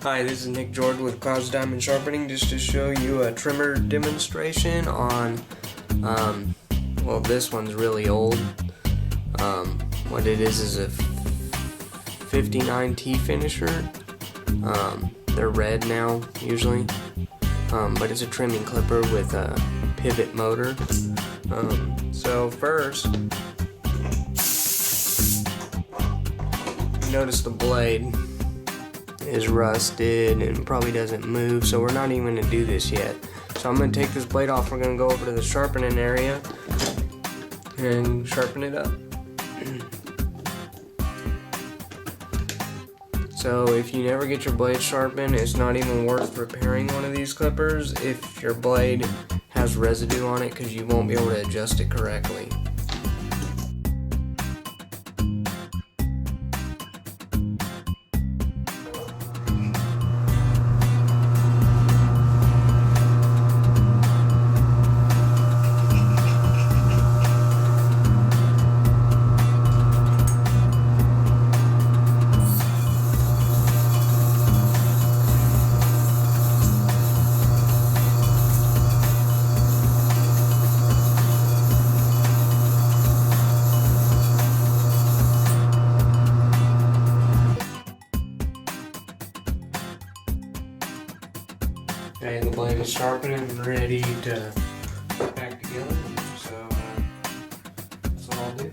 Hi, this is Nick Jordan with Clouds Diamond Sharpening, just to show you a trimmer demonstration on, well, this one's really old. What it is a 59 T finisher. They're red now, usually, but it's a trimming clipper with a pivot motor. So first, notice the blade is rusted and probably doesn't move, so we're not even going to do this yet. So I'm going to take this blade off. We're going to go over to the sharpening area and sharpen it up. So if you never get your blade sharpened, it's not even worth repairing one of these clippers if your blade has residue on it, because you won't be able to adjust it correctly. Okay, the blade is sharpened and ready to put back together, so that's what I'll do.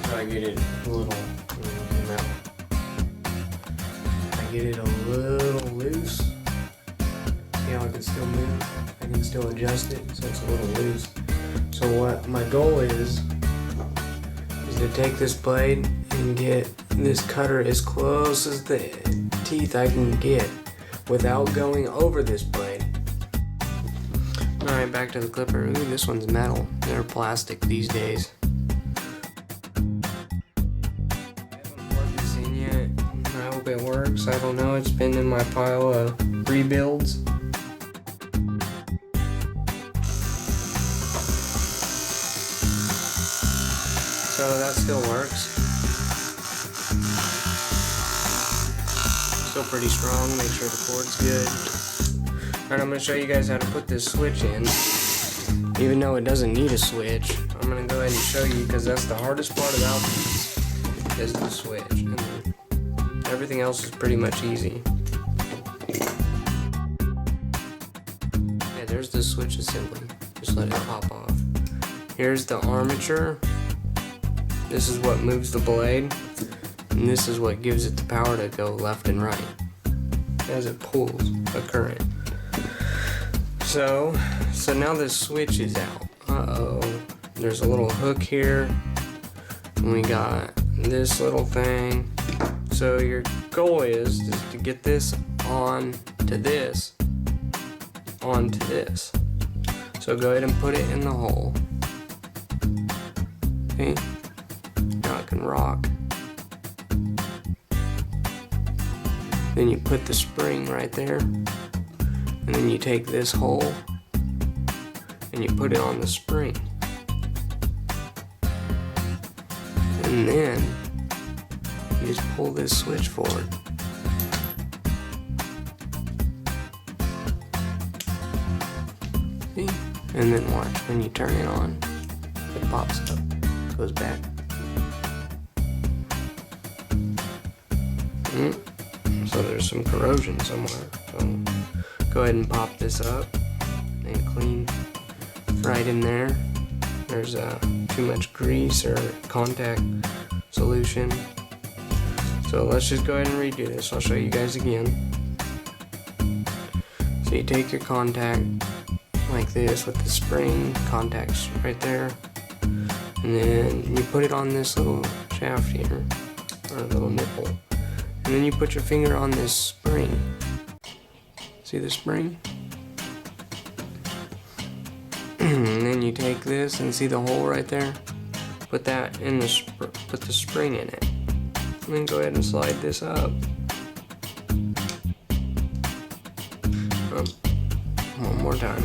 So I get it a little, I get it a little loose. See how I can still move? I can still adjust it, so it's a little loose. So what my goal is to take this blade and get this cutter as close as the teeth I can get without going over this blade. Alright, back to the clipper. Ooh, this one's metal. They're plastic these days. I haven't plugged this in yet. I hope it works. I don't know. It's been in my pile of rebuilds. So that still works. Still pretty strong. Make sure the cord's good. Alright, I'm going to show you guys how to put this switch in. Even though it doesn't need a switch, I'm going to go ahead and show you, because that's the hardest part about these, is the switch. And everything else is pretty much easy. Yeah, there's the switch assembly. Just let it pop off. Here's the armature. This is what moves the blade, and this is what gives it the power to go left and right as it pulls a current. So now this switch is out. There's a little hook here, and we got this little thing. So your goal is to get this onto this. So go ahead and put it in the hole. Okay. Now it can rock. Then you put the spring right there, and then you take this hole and you put it on the spring, and then you just pull this switch forward. See? And then watch, when you turn it on, it pops up, goes back. So there's some corrosion somewhere. So go ahead and pop this up and clean right in there. There's too much grease or contact solution. So let's just go ahead and redo this. I'll show you guys again. So you take your contact like this with the spring contacts right there, and then you put it on this little shaft here, or little nipple. And then you put your finger on this spring. See the spring? And then you take this and see the hole right there? Put that in put the spring in it. And then go ahead and slide this up. One more time.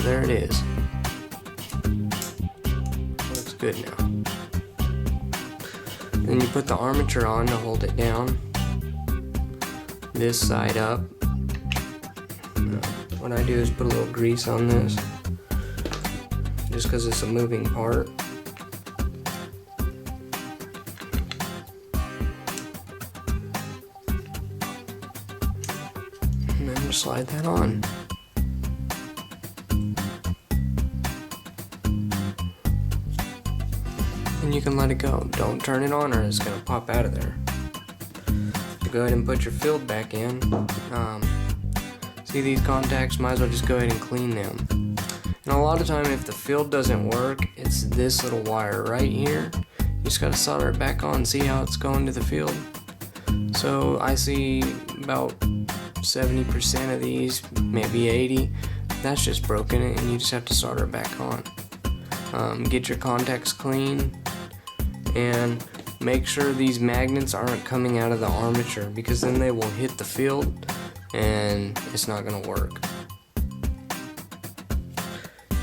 there it is. Looks good now. Then you put the armature on to hold it down. This side up. What I do is put a little grease on this, just because it's a moving part. And then just slide that on. And you can let it go. Don't turn it on or it's going to pop out of there. Go ahead and put your field back in. See these contacts? Might as well just go ahead and clean them. And a lot of time if the field doesn't work, it's this little wire right here. You just got to solder it back on. See how it's going to the field? So I see about 70% of these, maybe 80. That's just broken and you just have to solder it back on. Get your contacts clean and make sure these magnets aren't coming out of the armature, because then they will hit the field and it's not going to work.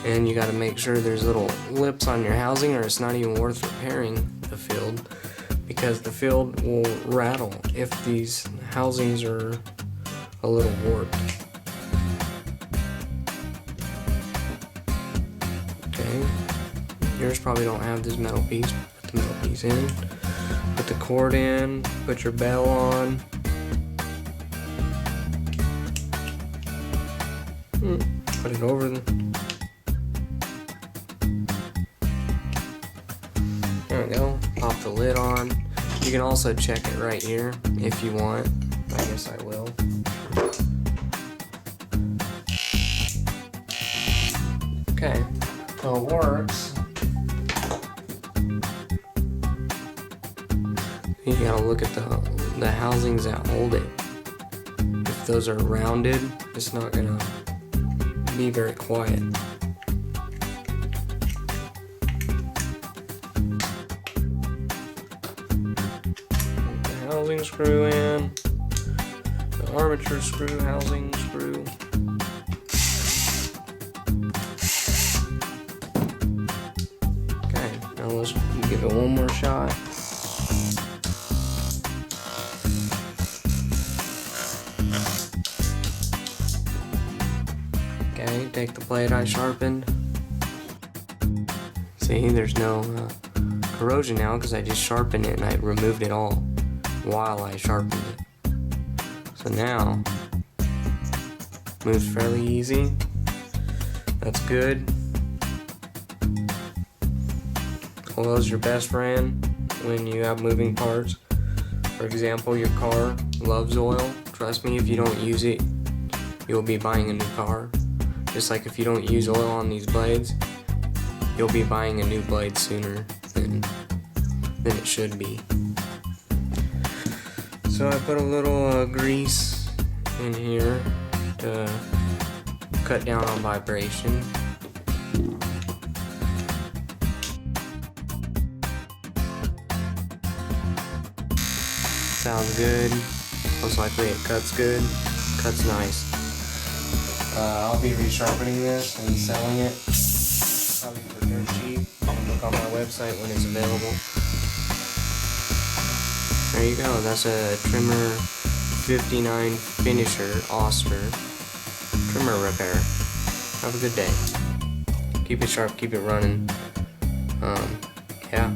And you got to make sure there's little lips on your housing or it's not even worth repairing the field, because the field will rattle if these housings are a little warped. Okay, yours probably don't have this metal piece. Put the metal piece in, put the cord in, put your bell on. Put it over the... There we go. Pop the lid on. You can also check it right here if you want. I guess I will. Okay, so it works. You gotta look at the housings that hold it. If those are rounded, it's not gonna be very quiet. Put the housing screw in, the armature screw, housing screw. Okay, now let's give it one more shot. Okay, take the blade I sharpened. See, there's no corrosion now because I just sharpened it and I removed it all while I sharpened it. So now, moves fairly easy. That's good. Oil is your best friend when you have moving parts. For example, your car loves oil. Trust me, if you don't use it, you'll be buying a new car. Just like if you don't use oil on these blades, you'll be buying a new blade sooner than it should be. So I put a little grease in here to cut down on vibration. Sounds good. Most likely it cuts good. Cuts nice. I'll be resharpening this and selling it, probably for dirt cheap. You can look on my website when it's available. There you go, that's a trimmer 59 finisher Oster trimmer repair. Have a good day. Keep it sharp, keep it running. Yeah.